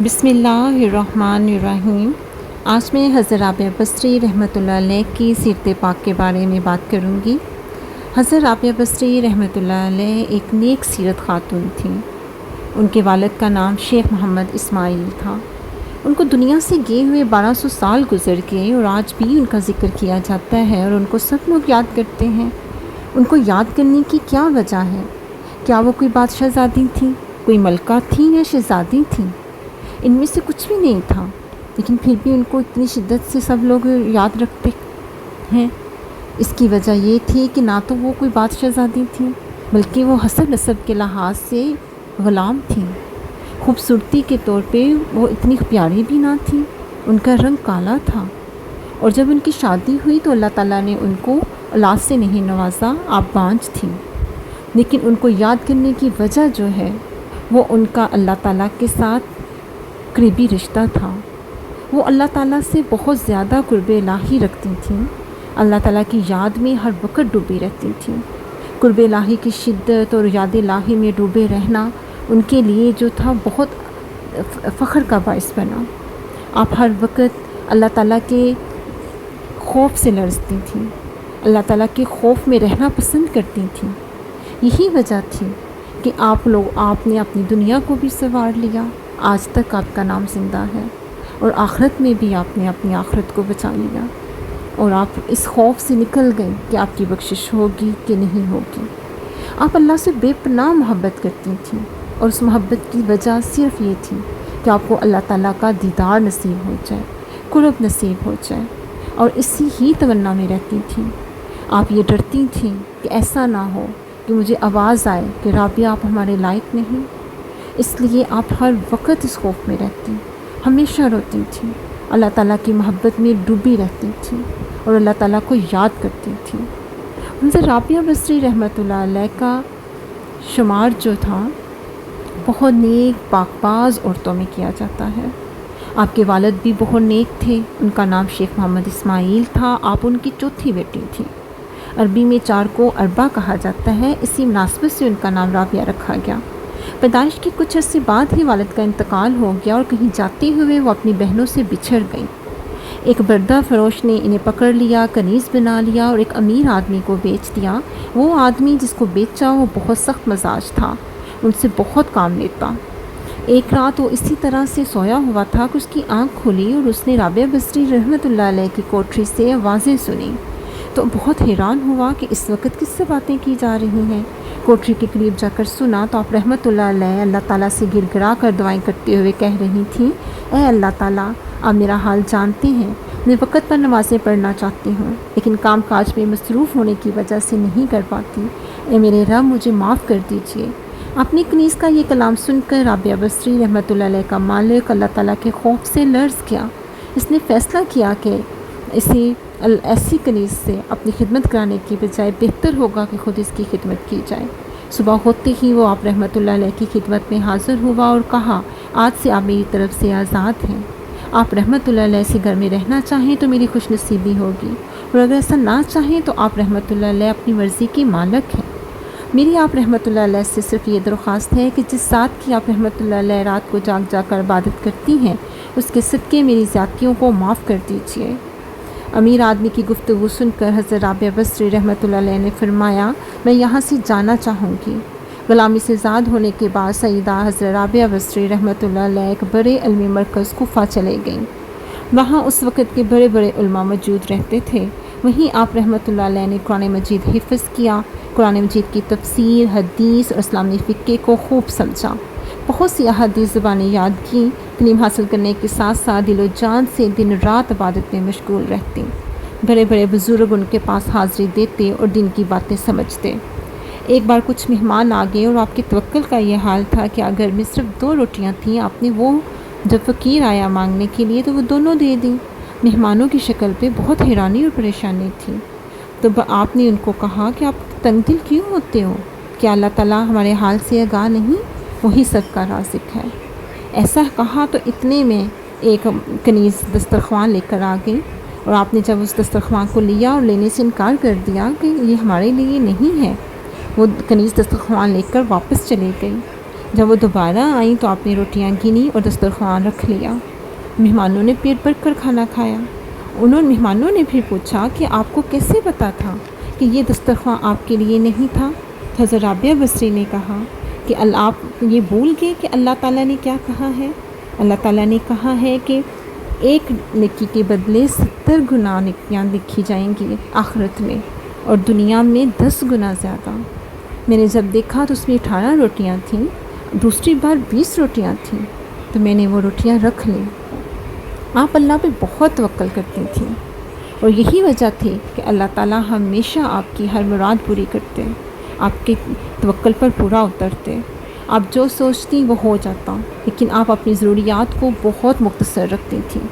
بسم اللہ الرحمن الرحیم۔ آج میں حضرت رابعہ بصری رحمۃ اللہ علیہ کی سیرت پاک کے بارے میں بات کروں گی۔ حضرت رابعہ بصری رحمۃ اللہ علیہ ایک نیک سیرت خاتون تھیں۔ ان کے والد کا نام شیخ محمد اسماعیل تھا۔ ان کو دنیا سے گئے ہوئے 1200 سال گزر گئے اور آج بھی ان کا ذکر کیا جاتا ہے اور ان کو سب لوگ یاد کرتے ہیں۔ ان کو یاد کرنے کی کیا وجہ ہے؟ کیا وہ کوئی بادشاہ زادی تھیں، کوئی ملکہ تھیں یا شہزادی تھیں؟ ان میں سے کچھ بھی نہیں تھا، لیکن پھر بھی ان کو اتنی شدت سے سب لوگ یاد رکھتے ہیں۔ اس کی وجہ یہ تھی کہ نہ تو وہ کوئی بادشاہ زادی تھیں، بلکہ وہ حسب نسب کے لحاظ سے غلام تھیں۔ خوبصورتی کے طور پہ وہ اتنی پیاری بھی نہ تھیں، ان کا رنگ کالا تھا، اور جب ان کی شادی ہوئی تو اللہ تعالیٰ نے ان کو اولاد سے نہیں نوازا، آپ بانجھ تھیں۔ لیکن ان کو یاد کرنے کی وجہ جو ہے وہ ان کا اللہ تعالیٰ کے ساتھ قریبی رشتہ تھا۔ وہ اللہ تعالیٰ سے بہت زیادہ قرب الہی رکھتی تھیں، اللہ تعالیٰ کی یاد میں ہر وقت ڈوبی رہتی تھیں۔ قرب الہی کی شدت اور یاد الہی میں ڈوبے رہنا ان کے لیے جو تھا بہت فخر کا باعث بنا۔ آپ ہر وقت اللہ تعالیٰ کے خوف سے لرزتی تھیں، اللہ تعالیٰ کے خوف میں رہنا پسند کرتی تھیں۔ یہی وجہ تھی کہ آپ نے اپنی دنیا کو بھی سنوار لیا، آج تک آپ کا نام زندہ ہے، اور آخرت میں بھی آپ نے اپنی آخرت کو بچا لیا، اور آپ اس خوف سے نکل گئے کہ آپ کی بخشش ہوگی کہ نہیں ہوگی۔ آپ اللہ سے بے پناہ محبت کرتی تھیں، اور اس محبت کی وجہ صرف یہ تھی کہ آپ کو اللہ تعالیٰ کا دیدار نصیب ہو جائے، قرب نصیب ہو جائے، اور اسی ہی تمنا میں رہتی تھیں۔ آپ یہ ڈرتی تھیں کہ ایسا نہ ہو کہ مجھے آواز آئے کہ رابعہ آپ ہمارے لائق نہیں، اس لیے آپ ہر وقت اس خوف میں رہتی، ہمیشہ روتی تھیں، اللہ تعالیٰ کی محبت میں ڈوبی رہتی تھیں، اور اللہ تعالیٰ کو یاد کرتی تھیں۔ حضرت رابعہ بصری رحمۃ اللہ علیہ کا شمار جو تھا بہت نیک پاک باز عورتوں میں کیا جاتا ہے۔ آپ کے والد بھی بہت نیک تھے، ان کا نام شیخ محمد اسماعیل تھا، آپ ان کی چوتھی بیٹی تھیں۔ عربی میں 4 کو اربع کہا جاتا ہے، اسی مناسبت سے ان کا نام رابعہ رکھا گیا۔ پیدائش کے کچھ عرصے بعد ہی والد کا انتقال ہو گیا، اور کہیں جاتے ہوئے وہ اپنی بہنوں سے بچھڑ گئیں۔ ایک بردہ فروش نے انہیں پکڑ لیا، کنیز بنا لیا اور ایک امیر آدمی کو بیچ دیا۔ وہ آدمی جس کو بیچا وہ بہت سخت مزاج تھا، ان سے بہت کام لیتا۔ ایک رات وہ اسی طرح سے سویا ہوا تھا کہ اس کی آنکھ کھلی اور اس نے رابعہ بصری رحمۃ اللہ علیہ کی کوٹری سے آوازیں سنی، تو بہت حیران ہوا کہ اس وقت کس سے باتیں کی جا رہی ہیں۔ کوٹری کے قریب جا کر سنا تو آپ رحمۃ اللہ علیہ اللہ تعالیٰ سے گر گرا کر دعائیں کرتے ہوئے کہہ رہی تھیں، اے اللہ تعالیٰ، آپ میرا حال جانتے ہیں، میں وقت پر نمازیں پڑھنا چاہتی ہوں، لیکن کام کاج میں مصروف ہونے کی وجہ سے نہیں کر پاتی، اے میرے رب مجھے معاف کر دیجیے۔ اپنی کنیز کا یہ کلام سن کر رابعہ بصری رحمۃ اللہ علیہ کا مالک اللہ تعالیٰ کے خوف سے لرز گیا۔ اس نے فیصلہ کیا کہ اسے ایسی کنیز سے اپنی خدمت کرانے کی بجائے بہتر ہوگا کہ خود اس کی خدمت کی جائے۔ صبح ہوتے ہی وہ آپ رحمۃ اللہ علیہ کی خدمت میں حاضر ہوا اور کہا، آج سے آپ میری طرف سے آزاد ہیں۔ آپ رحمۃ اللہ علیہ سے گھر میں رہنا چاہیں تو میری خوش نصیبی ہوگی، اور اگر ایسا نہ چاہیں تو آپ رحمۃ اللہ علیہ اپنی مرضی کی مالک ہیں۔ میری آپ رحمۃ اللہ علیہ سے صرف یہ درخواست ہے کہ جس ذات کی آپ رحمۃ اللہ علیہ رات کو جاگ جا کر عبادت کرتی ہیں، اس کے صدقے میری زیادتیوں کو معاف کر دیجیے۔ امیر آدمی کی گفتگو سن کر حضرت رابعہ بصری رحمۃ اللہ علیہ نے فرمایا، میں یہاں سے جانا چاہوں گی۔ غلامی سے آزاد ہونے کے بعد سیدہ حضرت رابعہ بصری رحمۃ اللہ علیہ ایک بڑے علمی مرکز کوفہ چلے گئیں۔ وہاں اس وقت کے بڑے بڑے علماء موجود رہتے تھے۔ وہیں آپ رحمۃ اللہ علیہ نے قرآن مجید حفظ کیا، قرآن مجید کی تفسیر، حدیث اور اسلامی فقہ کو خوب سمجھا، بہت سی احادیث زبانیں یاد کی۔ تعلیم حاصل کرنے کے ساتھ ساتھ دل و جان سے دن رات عبادت میں مشغول رہتے۔ بڑے بڑے بزرگ ان کے پاس حاضری دیتے اور دین کی باتیں سمجھتے۔ ایک بار کچھ مہمان آ گئے اور آپ کے توکل کا یہ حال تھا کہ اگر میں صرف 2 روٹیاں تھیں، آپ نے وہ جب فقیر آیا مانگنے کے لیے تو وہ دونوں دے دیں۔ مہمانوں کی شکل پہ بہت حیرانی اور پریشانی تھی، تو آپ نے ان کو کہا کہ آپ تنگ دل کیوں ہوتے ہو؟ کیا اللہ تعالیٰ ہمارے حال سے آگاہ نہیں؟ وہی سب کا رازق ہے۔ ایسا کہا تو اتنے میں ایک کنیز دسترخوان لے کر آ گئی، اور آپ نے جب اس دسترخوان کو لیا اور لینے سے انکار کر دیا کہ یہ ہمارے لیے نہیں ہے، وہ کنیز دسترخوان لے کر واپس چلے گئی۔ جب وہ دوبارہ آئیں تو آپ نے روٹیاں گنی اور دسترخوان رکھ لیا۔ مہمانوں نے پیٹ بھر کر کھانا کھایا۔ مہمانوں نے پھر پوچھا کہ آپ کو کیسے پتہ تھا کہ یہ دسترخوان آپ کے لیے نہیں تھا؟ تو حضرت رابعہ بصری نے کہا کہ آپ یہ بھول گئے کہ اللہ تعالیٰ نے کیا کہا ہے؟ اللہ تعالیٰ نے کہا ہے کہ ایک نیکی کے بدلے 70 گنا نیکیاں لکھی جائیں گی آخرت میں، اور دنیا میں 10 گنا زیادہ۔ میں نے جب دیکھا تو اس میں 18 روٹیاں تھیں، دوسری بار 20 روٹیاں تھیں، تو میں نے وہ روٹیاں رکھ لیں۔ آپ اللہ پہ بہت توکل کرتی تھیں، اور یہی وجہ تھی کہ اللہ تعالیٰ ہمیشہ آپ کی ہر مراد پوری کرتے، آپ کے توکل پر پورا اترتے۔ آپ جو سوچتی وہ ہو جاتا، لیکن آپ اپنی ضروریات کو بہت مختصر رکھتی تھیں۔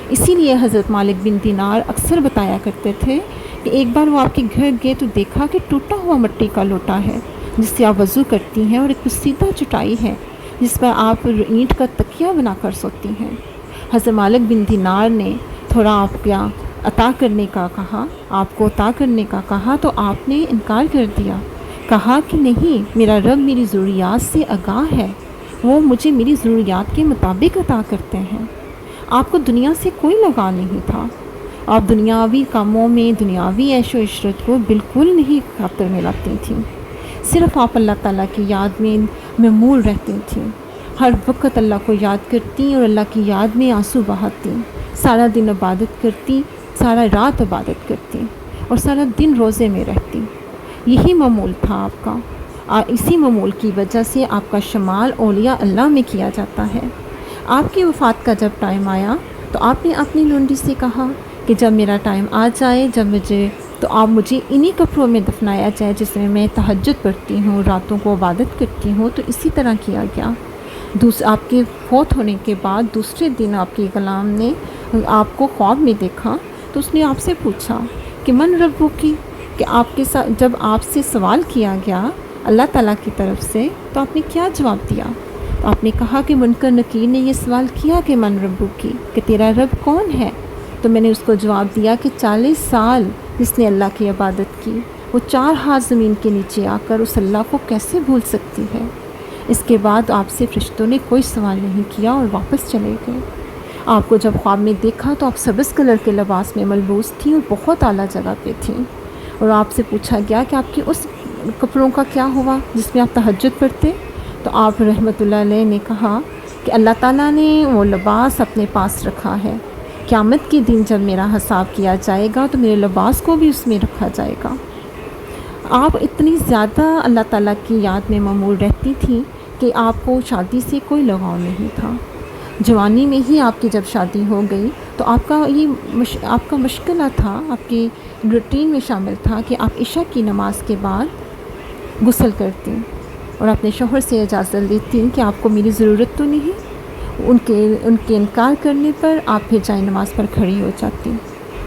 اسی لیے حضرت مالک بن دینار اکثر بتایا کرتے تھے کہ ایک بار وہ آپ کے گھر گئے تو دیکھا کہ ٹوٹا ہوا مٹی کا لوٹا ہے جس سے آپ وضو کرتی ہیں، اور ایک سیدھا چٹائی ہے جس پر آپ اینٹ کا تکیہ بنا کر سوتی ہیں۔ حضرت مالک بن دینار نے تھوڑا آپ کا عطا کرنے کا کہا، آپ کو عطا کرنے کا کہا، تو آپ نے انکار کر دیا، کہا کہ نہیں، میرا رب میری ضروریات سے آگاہ ہے، وہ مجھے میری ضروریات کے مطابق عطا کرتے ہیں۔ آپ کو دنیا سے کوئی لگاؤ نہیں تھا، آپ دنیاوی کاموں میں دنیاوی عیش و عشرت کو بالکل نہیں خاطر میں لاتی تھیں، صرف آپ اللہ تعالیٰ کی یاد میں معمول رہتی تھیں، ہر وقت اللہ کو یاد کرتی اور اللہ کی یاد میں آنسو بہاتی، سارا دن عبادت کرتی، سارا رات عبادت کرتی، اور سارا دن روزے میں رہتی۔ یہی معمول تھا آپ کا، اسی معمول کی وجہ سے آپ کا شمال اولیاء اللہ میں کیا جاتا ہے۔ آپ کی وفات کا جب ٹائم آیا تو آپ نے اپنی لونڈی سے کہا کہ جب میرا ٹائم آ جائے تو آپ مجھے انہی کپڑوں میں دفنایا جائے جس میں تہجد پڑھتی ہوں، راتوں کو عبادت کرتی ہوں۔ تو اسی طرح کیا گیا۔ آپ کے فوت ہونے کے بعد دوسرے دن آپ کے غلام نے آپ کو خواب میں دیکھا، تو اس نے آپ سے پوچھا کہ من ربو کی، کہ آپ کے ساتھ جب آپ سے سوال کیا گیا اللہ تعالیٰ کی طرف سے تو آپ نے کیا جواب دیا؟ تو آپ نے کہا کہ منکر نکیر نے یہ سوال کیا کہ من ربو کی، کہ تیرا رب کون ہے؟ تو میں نے اس کو جواب دیا کہ 40 سال جس نے اللہ کی عبادت کی، وہ 4 ہاتھ زمین کے نیچے آ کر اس اللہ کو کیسے بھول سکتی ہے؟ اس کے بعد آپ سے فرشتوں نے کوئی سوال نہیں کیا اور واپس چلے گئے۔ آپ کو جب خواب میں دیکھا تو آپ سبز کلر کے لباس میں ملبوس تھیں اور بہت اعلیٰ جگہ پہ تھیں، اور آپ سے پوچھا گیا کہ آپ کے اس کپڑوں کا کیا ہوا جس میں آپ تہجد پڑھتے؟ تو آپ رحمۃ اللہ علیہ نے کہا کہ اللہ تعالیٰ نے وہ لباس اپنے پاس رکھا ہے، قیامت کے دن جب میرا حساب کیا جائے گا تو میرے لباس کو بھی اس میں رکھا جائے گا۔ آپ اتنی زیادہ اللہ تعالیٰ کی یاد میں معمول رہتی تھیں کہ آپ کو شادی سے کوئی لگاؤ نہیں تھا۔ جوانی میں ہی آپ کی جب شادی ہو گئی تو آپ کا مشغلہ تھا، آپ کی روٹین میں شامل تھا کہ آپ عشاء کی نماز کے بعد غسل کرتی اور اپنے شوہر سے اجازت لیتی کہ آپ کو میری ضرورت تو نہیں۔ ان کے انکار کرنے پر آپ پھر جائے نماز پر کھڑی ہو جاتی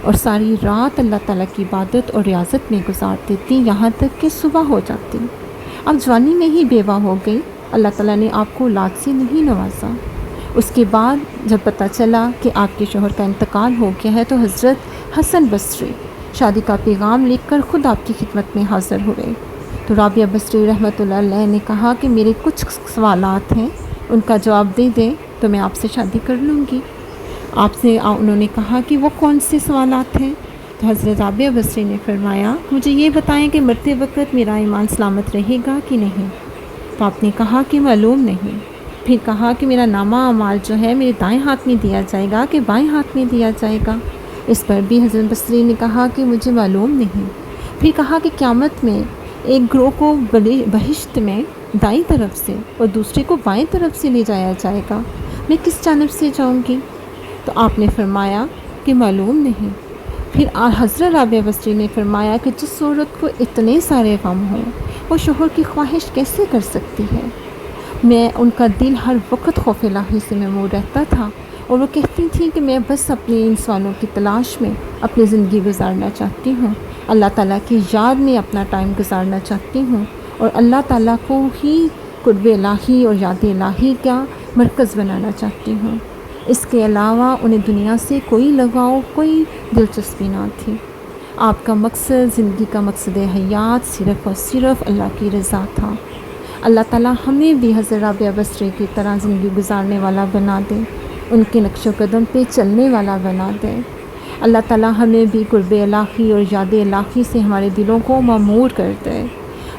اور ساری رات اللہ تعالیٰ کی عبادت اور ریاضت میں گزار دیتی، یہاں تک کہ صبح ہو جاتی۔ اب جوانی میں ہی بیوہ ہو گئی، اللہ تعالیٰ نے آپ کو اولاد سے نہیں نوازا۔ اس کے بعد جب پتہ چلا کہ آپ کے شوہر کا انتقال ہو گیا ہے تو حضرت حسن بصری شادی کا پیغام لے کر خود آپ کی خدمت میں حاضر ہوئے۔ تو رابعہ بصری رحمۃ اللہ علیہ نے کہا کہ میرے کچھ سوالات ہیں، ان کا جواب دے دیں تو میں آپ سے شادی کر لوں گی۔ آپ سے انہوں نے کہا کہ وہ کون سے سوالات ہیں؟ تو حضرت رابعہ بصری نے فرمایا مجھے یہ بتائیں کہ مرتے وقت میرا ایمان سلامت رہے گا کہ نہیں؟ تو آپ نے کہا کہ معلوم نہیں۔ پھر کہا کہ میرا نامہ اعمال جو ہے میرے دائیں ہاتھ میں دیا جائے گا کہ بائیں ہاتھ میں دیا جائے گا؟ اس پر بھی حضرت بصری نے کہا کہ مجھے معلوم نہیں۔ پھر کہا کہ قیامت میں ایک گروہ کو بہشت میں دائیں طرف سے اور دوسرے کو بائیں طرف سے لے جایا جائے گا، میں کس جانب سے جاؤں گی؟ تو آپ نے فرمایا کہ معلوم نہیں۔ پھر حضرت رابعہ بصری نے فرمایا کہ جس عورت کو اتنے سارے غم ہوں وہ شوہر کی خواہش کیسے کر سکتی ہے؟ ان کا دل ہر وقت خوف الہی سے معمور رہتا تھا اور وہ کہتی تھیں کہ میں بس اپنے ان سوالوں کی تلاش میں اپنی زندگی گزارنا چاہتی ہوں، اللہ تعالیٰ کی یاد میں اپنا ٹائم گزارنا چاہتی ہوں اور اللہ تعالیٰ کو ہی قرب الہی اور یاد الہی کا مرکز بنانا چاہتی ہوں۔ اس کے علاوہ انہیں دنیا سے کوئی لگاؤ، کوئی دلچسپی نہ تھی۔ آپ کا مقصد، زندگی کا مقصد حیات صرف اور صرف اللہ کی رضا تھا۔ اللہ تعالیٰ ہمیں بھی حضرت رابعہ بصری کی طرح زندگی گزارنے والا بنا دے، ان کے نقش و قدم پہ چلنے والا بنا دے۔ اللہ تعالیٰ ہمیں بھی قرب الہی اور یاد الہی سے ہمارے دلوں کو معمور کر دے،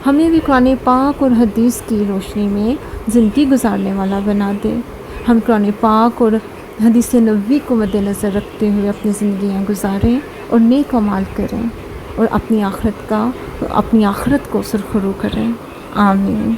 ہمیں بھی قرآن پاک اور حدیث کی روشنی میں زندگی گزارنے والا بنا دے۔ ہم قرآن پاک اور حدیث نبوی کو مد نظر رکھتے ہوئے اپنی زندگیاں گزاریں اور نیک اعمال کریں اور اپنی آخرت کو سرخرو کریں۔ آمین۔